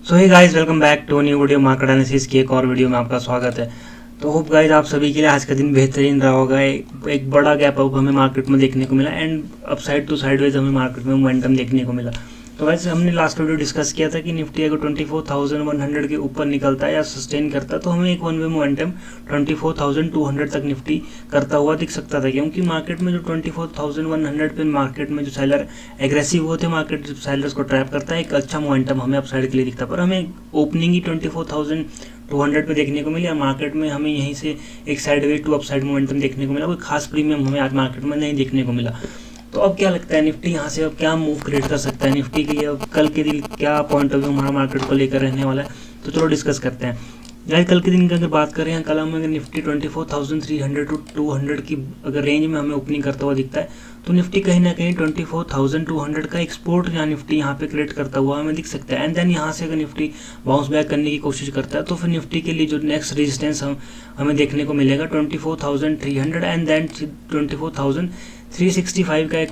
So hey guys, welcome back to new video market analysis की एक और video में आपका स्वागत है। तो होप गाइस आप सभी के लिए आज का दिन बेहतरीन रहा होगा। एक बड़ा गैप अप हमें मार्केट में देखने को मिला एंड अपसाइड टू साइडवेज हमें मार्केट में मोमेंटम देखने को मिला। तो वैसे हमने लास्ट वीडियो डिस्कस किया था कि निफ्टी अगर 24,100 के ऊपर निकलता है या सस्टेन करता है तो हमें एक वन वे मोमेंटम 24,200 तक निफ्टी करता हुआ दिख सकता था, क्योंकि मार्केट में जो 24,100 पे मार्केट में जो सेलर एग्रेसिव होते मार्केट सेलर्स को ट्रैप करता है, एक अच्छा मोमेंटम हमें अपसाइड के लिए दिखता है। पर हमें ओपनिंग ही 24,200 पे देखने को मिली और मार्केट में हमें यहीं से एक साइडवेज टू अपसाइड मोमेंटम देखने को मिला। कोई खास प्रीमियम हमें आज मार्केट में नहीं देखने को मिला। तो अब क्या लगता है निफ्टी यहाँ से अब क्या मूव क्रिएट कर सकता है, निफ्टी के लिए अब कल के दिन क्या पॉइंट ऑफ व्यू हमारा मार्केट को लेकर रहने वाला है, तो चलो डिस्कस करते हैं। गाइस कल के दिन की अगर बात करें, कल हमें अगर निफ्टी 24,300 टू 200 की अगर रेंज में हमें ओपनिंग करता हुआ दिखता है तो निफ्टी कहीं ना कहीं 24,200 का एक्सपोर्ट यहाँ निफ्टी यहाँ पे क्रिएट करता हुआ हमें दिख सकता है। एंड देन यहाँ से अगर निफ्टी बाउंस बैक करने की कोशिश करता है तो फिर निफ्टी के लिए जो नेक्स्ट रेजिस्टेंस हमें देखने को मिलेगा 24,300 एंड देन 24,365 का एक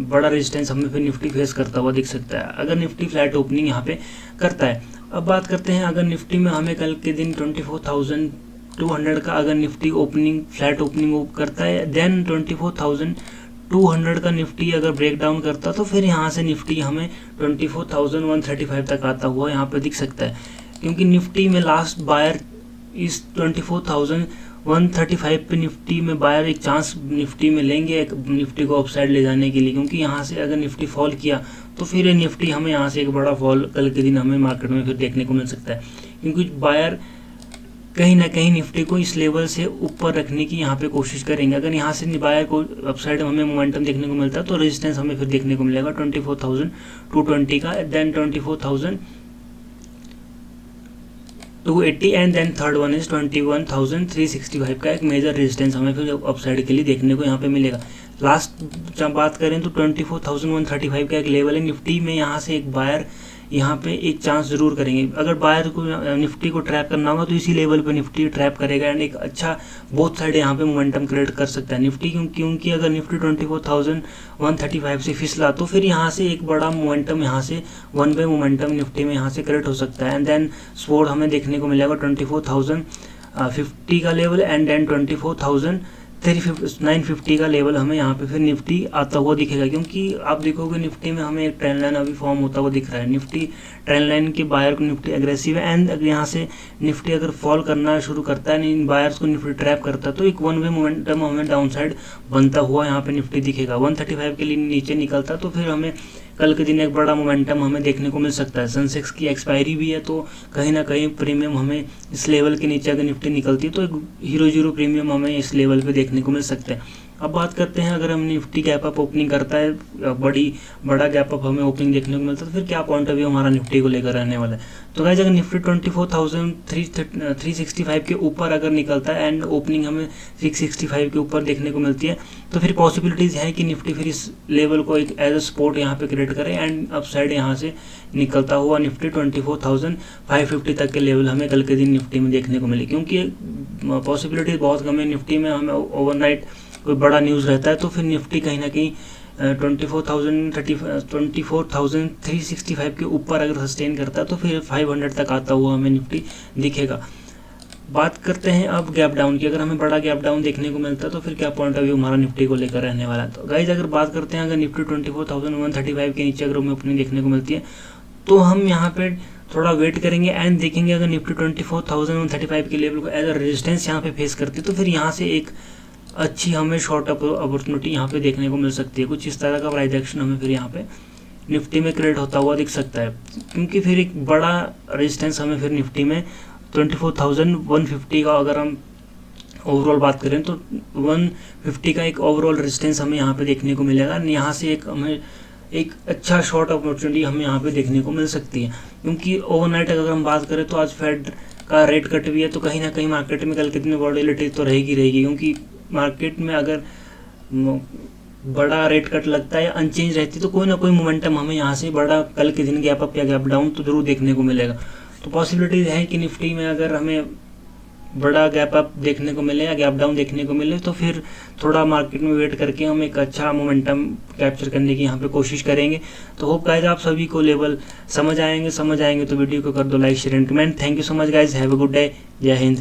बड़ा रेजिस्टेंस हमें फिर निफ्टी फेस करता हुआ दिख सकता है अगर निफ्टी फ्लैट ओपनिंग यहाँ पे करता है। अब बात करते हैं, अगर निफ्टी में हमें कल के दिन 24,200 का अगर निफ्टी ओपनिंग फ्लैट ओपनिंग करता है, देन 24,200 का निफ्टी अगर ब्रेक डाउन करता तो फिर यहाँ से निफ्टी हमें 24,135 तक आता हुआ यहाँ पे दिख सकता है, क्योंकि निफ्टी में लास्ट बायर इस 24,135 पे निफ्टी में बायर एक चांस निफ्टी में लेंगे निफ्टी को अपसाइड ले जाने के लिए, क्योंकि यहाँ से अगर निफ्टी फॉल किया तो फिर निफ्टी हमें यहाँ से एक बड़ा फॉल कल के दिन हमें मार्केट में फिर देखने को मिल सकता है, क्योंकि बायर कहीं ना कहीं निफ्टी को इस लेवल से ऊपर रखने की यहाँ पे कोशिश करेंगे। अगर यहाँ से बायर को अपसाइड हमें मोमेंटम देखने को मिलता है तो रेजिस्टेंस हमें फिर देखने को मिलेगा 24,220 का, then 24,280 and then third one is 21,365 का एक मेजर रेजिस्टेंस हमें फिर अपसाइड के लिए देखने को यहाँ पे मिलेगा। लास्ट जब बात करें तो 24,135 का एक लेवल है निफ्टी में, यहाँ से एक बायर यहाँ पे एक चांस जरूर करेंगे। अगर बायर को निफ्टी को ट्रैप करना होगा तो इसी लेवल पे निफ्टी ट्रैप करेगा एंड एक अच्छा बोथ साइड यहाँ पे मोमेंटम क्रिएट कर सकता है निफ्टी, क्योंकि अगर निफ्टी 24,135 से फिसला तो फिर यहाँ से एक बड़ा मोमेंटम यहाँ से वन वे मोमेंटम निफ्टी में यहाँ से क्रिएट हो सकता है। एंड देन सपोर्ट हमें देखने को मिलेगा 24,050 का लेवल एंड देन 24,950 का लेवल हमें यहाँ पे फिर निफ्टी आता हुआ दिखेगा, क्योंकि आप देखोगे निफ्टी में हमें एक ट्रेंड लाइन अभी फॉर्म होता हुआ दिख रहा है। निफ्टी ट्रेंड लाइन के बायर को निफ्टी एग्रेसिव है एंड अगर यहाँ से निफ्टी अगर फॉल करना शुरू करता है, इन बायर्स को निफ्टी ट्रैप करता है तो एक वन वे मोमेंटम हमें डाउन साइड बनता हुआ यहाँ पे निफ्टी दिखेगा। 135 के लिए नीचे निकलता तो फिर हमें कल के दिन एक बड़ा मोमेंटम हमें देखने को मिल सकता है। सेंसेक्स की एक्सपायरी भी है तो कहीं ना कहीं प्रीमियम हमें इस लेवल के नीचे अगर निफ्टी निकलती है तो एक हीरो प्रीमियम हमें इस लेवल पे देखने को मिल सकता है। अब बात करते हैं, अगर हम निफ्टी गैप अप ओपनिंग करता है, बड़ा गैप अप हमें ओपनिंग देखने को मिलता है तो फिर क्या पॉइंट ऑफ व्यू हमारा निफ्टी को लेकर रहने वाला है। तो गाइस अगर निफ्टी 24,365 के ऊपर अगर निकलता है एंड ओपनिंग हमें 665 के ऊपर देखने को मिलती है तो फिर पॉसिबिलिटीज़ है कि निफ्टी फिर इस लेवल को एक एज अ सपोर्ट यहाँ पे क्रिएट करे एंड अपसाइड यहाँ से निकलता हुआ निफ्टी 24,550 तक के लेवल हमें कल के दिन निफ्टी में देखने को मिले, क्योंकि पॉसिबिलिटीज बहुत कम है। निफ्टी में हमें ओवरनाइट कोई बड़ा न्यूज़ रहता है तो फिर निफ्टी कहीं ना कहीं 24,365 के ऊपर अगर सस्टेन करता है तो फिर 500 तक आता हुआ हमें निफ्टी दिखेगा। बात करते हैं अब गैप डाउन की, अगर हमें बड़ा गैप डाउन देखने को मिलता है तो फिर क्या पॉइंट ऑफ व्यू हमारा निफ्टी को लेकर रहने वाला है। तो गाइज अगर बात करते हैं, अगर निफ्टी 24,135 के नीचे अगर हमें ओपनिंग देखने को मिलती है तो हम यहाँ पे थोड़ा वेट करेंगे एंड देखेंगे अगर निफ्टी 24,135 के लेवल को एज अ रेजिस्टेंस यहाँ पे फेस करती है तो फिर यहाँ से एक अच्छी हमें शॉर्ट अपॉर्चुनिटी यहाँ पे देखने को मिल सकती है। कुछ इस तरह का प्राइस एक्शन हमें फिर यहाँ पे निफ्टी में क्रिएट होता हुआ दिख सकता है, क्योंकि फिर एक बड़ा रेजिस्टेंस हमें फिर निफ्टी में 24,150 का अगर हम ओवरऑल बात करें तो 150 का एक ओवरऑल रेजिस्टेंस हमें यहाँ पे देखने को मिलेगा। यहाँ से एक हमें एक अच्छा शॉर्ट अपॉर्चुनिटी हमें यहाँ पे देखने को मिल सकती है, क्योंकि ओवरनाइट अगर हम बात करें तो आज फेड का रेट कट भी है तो कहीं ना कहीं मार्केट में कल कितनी वॉलेटिलिटी तो रहेगी, क्योंकि मार्केट में अगर बड़ा रेट कट लगता है अनचेंज रहती तो कोई ना कोई मोमेंटम हमें यहाँ से बड़ा कल के दिन गैप अप या गैप डाउन तो जरूर देखने को मिलेगा। तो पॉसिबिलिटीज है कि निफ्टी में अगर हमें बड़ा गैप अप देखने को मिले या गैप डाउन देखने को मिले तो फिर थोड़ा मार्केट में वेट करके हम एक अच्छा मोमेंटम कैप्चर करने की यहाँ पे कोशिश करेंगे। तो होप गाइज आप सभी को लेवल समझ आएंगे तो वीडियो को कर दो like share and comment. Thank you so much guys, have a good day, जय हिंद।